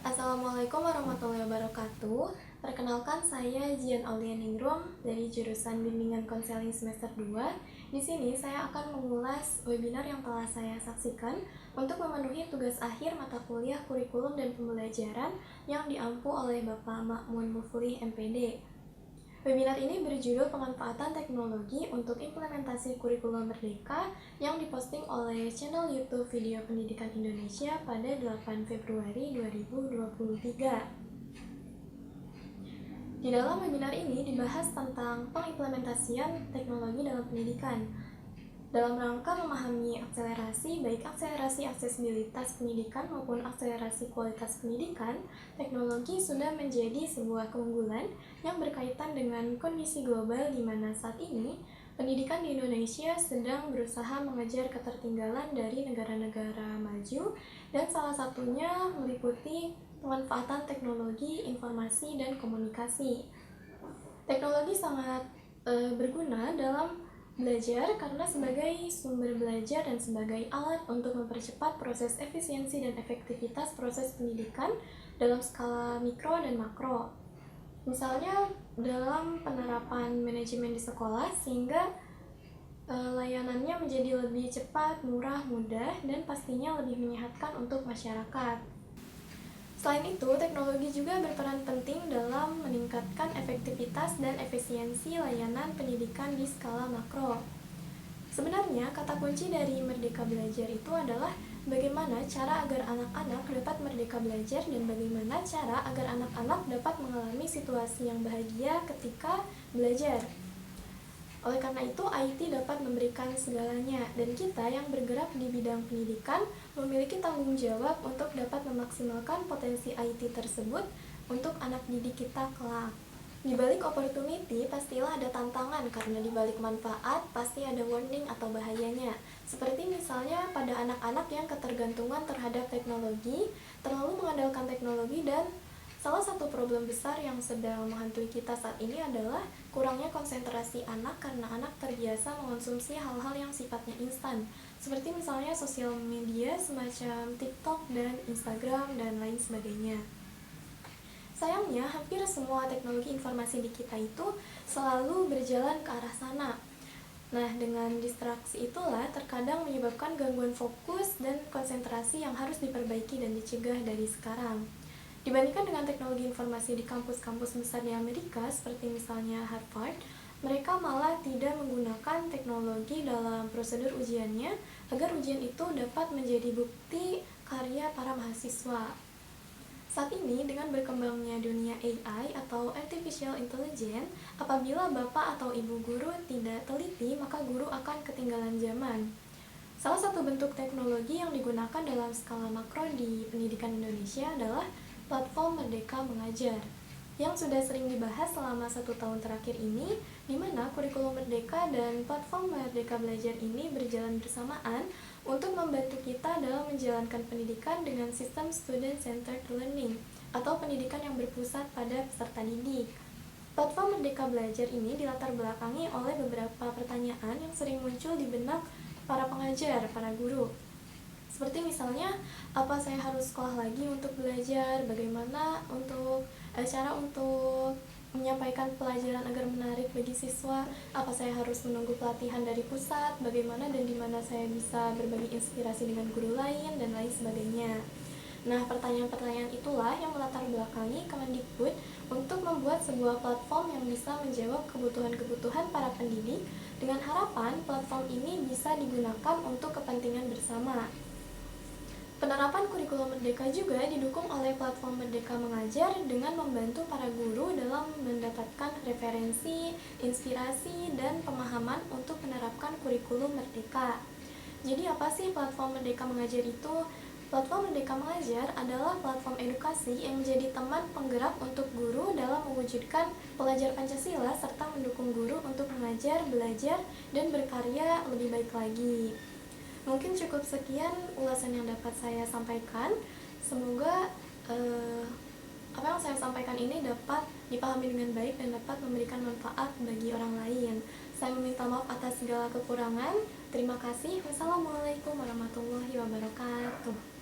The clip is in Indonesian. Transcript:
Assalamualaikum warahmatullahi wabarakatuh. Perkenalkan, saya Jian Aulianingrum dari jurusan Bimbingan Konseling semester 2. Di sini saya akan mengulas webinar yang telah saya saksikan untuk memenuhi tugas akhir mata kuliah kurikulum dan pembelajaran yang diampu oleh Bapak Ma'mun Muflih MPD. Webinar ini berjudul Pemanfaatan Teknologi untuk Implementasi Kurikulum Merdeka yang diposting oleh channel YouTube Video Pendidikan Indonesia pada 8 Februari 2023. Di dalam webinar ini dibahas tentang pengimplementasian teknologi dalam pendidikan. Dalam rangka memahami akselerasi, baik akselerasi aksesibilitas pendidikan maupun akselerasi kualitas pendidikan, teknologi sudah menjadi sebuah keunggulan yang berkaitan dengan kondisi global di mana saat ini pendidikan di Indonesia sedang berusaha mengejar ketertinggalan dari negara-negara maju, dan salah satunya meliputi pemanfaatan teknologi, informasi, dan komunikasi. Teknologi sangat berguna dalam belajar karena sebagai sumber belajar dan sebagai alat untuk mempercepat proses efisiensi dan efektivitas proses pendidikan dalam skala mikro dan makro. Misalnya dalam penerapan manajemen di sekolah sehingga layanannya menjadi lebih cepat, murah, mudah, dan pastinya lebih menyehatkan untuk masyarakat. Selain itu, teknologi juga berperan penting dalam meningkatkan efektivitas dan efisiensi layanan pendidikan di skala makro. Sebenarnya, kata kunci dari Merdeka Belajar itu adalah bagaimana cara agar anak-anak dapat merdeka belajar dan bagaimana cara agar anak-anak dapat mengalami situasi yang bahagia ketika belajar. Oleh karena itu, IT dapat memberikan segalanya, dan kita yang bergerak di bidang pendidikan memiliki tanggung jawab untuk dapat memaksimalkan potensi IT tersebut untuk anak didik kita kelak. Di balik opportunity, pastilah ada tantangan karena di balik manfaat pasti ada warning atau bahayanya. Seperti misalnya pada anak-anak yang ketergantungan terhadap teknologi, terlalu mengandalkan teknologi, dan salah satu problem besar yang sedang menghantui kita saat ini adalah kurangnya konsentrasi anak karena anak terbiasa mengonsumsi hal-hal yang sifatnya instan, seperti misalnya sosial media semacam TikTok dan Instagram dan lain sebagainya. Sayangnya, hampir semua teknologi informasi di kita itu selalu berjalan ke arah sana. Nah, dengan distraksi itulah terkadang menyebabkan gangguan fokus dan konsentrasi yang harus diperbaiki dan dicegah dari sekarang. Dibandingkan dengan teknologi informasi di kampus-kampus besar di Amerika, seperti misalnya Harvard, mereka malah tidak menggunakan teknologi dalam prosedur ujiannya agar ujian itu dapat menjadi bukti karya para mahasiswa. Saat ini, dengan berkembangnya dunia AI atau Artificial Intelligence, apabila bapak atau ibu guru tidak teliti, maka guru akan ketinggalan zaman. Salah satu bentuk teknologi yang digunakan dalam skala makro di pendidikan Indonesia adalah platform Merdeka Mengajar, yang sudah sering dibahas selama 1 tahun terakhir ini, di mana kurikulum Merdeka dan platform Merdeka Belajar ini berjalan bersamaan untuk membantu kita dalam menjalankan pendidikan dengan sistem student-centered learning atau pendidikan yang berpusat pada peserta didik. Platform Merdeka Belajar ini dilatar belakangi oleh beberapa pertanyaan yang sering muncul di benak para pengajar, para guru. Seperti misalnya, apa saya harus sekolah lagi untuk belajar? Bagaimana cara untuk menyampaikan pelajaran agar menarik bagi siswa? Apa saya harus menunggu pelatihan dari pusat? Bagaimana dan di mana saya bisa berbagi inspirasi dengan guru lain dan lain sebagainya? Nah, pertanyaan-pertanyaan itulah yang melatar belakangi Kemendikbud untuk membuat sebuah platform yang bisa menjawab kebutuhan-kebutuhan para pendidik dengan harapan platform ini bisa digunakan untuk kepentingan bersama. Penerapan kurikulum Merdeka juga didukung oleh platform Merdeka Mengajar dengan membantu para guru dalam mendapatkan referensi, inspirasi, dan pemahaman untuk menerapkan kurikulum Merdeka. Jadi apa sih platform Merdeka Mengajar itu? Platform Merdeka Mengajar adalah platform edukasi yang menjadi teman penggerak untuk guru dalam mewujudkan pelajar Pancasila serta mendukung guru untuk mengajar, belajar, dan berkarya lebih baik lagi. Mungkin cukup sekian ulasan yang dapat saya sampaikan. Semoga apa yang saya sampaikan ini dapat dipahami dengan baik dan dapat memberikan manfaat bagi orang lain. Saya meminta maaf atas segala kekurangan. Terima kasih. Wassalamualaikum warahmatullahi wabarakatuh.